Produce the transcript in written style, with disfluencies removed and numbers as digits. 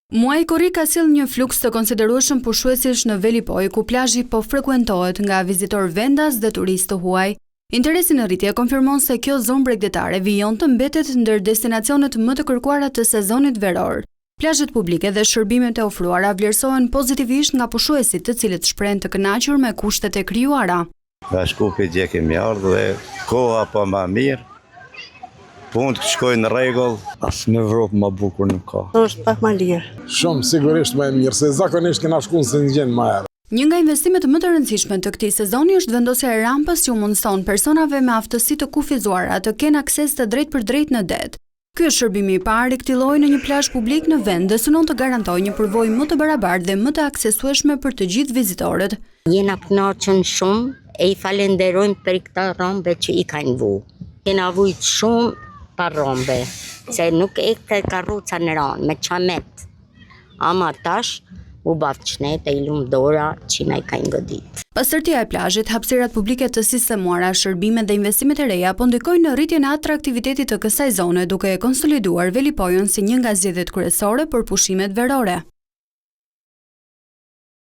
Muaji korrik ka sjellë një fluks të konsiderueshëm pushuesish në Velipoj, ku plazhi po frekuentohet nga vizitor vendas dhe turistë të huaj. Interesi në rritje konfirmon se kjo zonë bregdetare vijon të mbetet ndër destinacionet më të kërkuara të sezonit veror. Plazhet publike dhe shërbimet e ofruara vlerësohen pozitivisht nga pushuesit, të cilët shprehen të kënaqur me kushtet e krijuara. Nga Shkupi gjë kemi ardhur dhe koha po më mirë. Punë të shkojnë në rregull. As në Evropë më bukur nuk ka. Është pak më lirë. Shumë sigurisht më e mirë, se zakonisht kena shkuar se një gjën më herë. Një nga investimet më të rëndësishme të këtij sezoni është vendosja e rampës që mundson personave me aftësi të kufizuara të kenë akses të drejtpërdrejt në det. Ky është shërbimi i parë i këtij lloji në një plazh publik në vend dhe synon të garantojë një përvojë më të barabartë dhe më të aksesueshme për të gjithë vizitorët. Jena kënaqur shumë e i falenderojmë për këta rombe që i kanë vu. Kena vujt shumë pa rombe, se nuk e këtë karruca në ranë, me qamet. Ama tash, u baftë qnet e i lumë dora që na i ka godit. Pastërtia e plazhit, hapësirat publike të sistemuara, shërbimet dhe investimet e reja po ndikojnë në rritjen e atraktivitetit të kësaj zone, duke e konsoliduar Velipojën si një nga zgjedhjet kryesore për pushimet verore.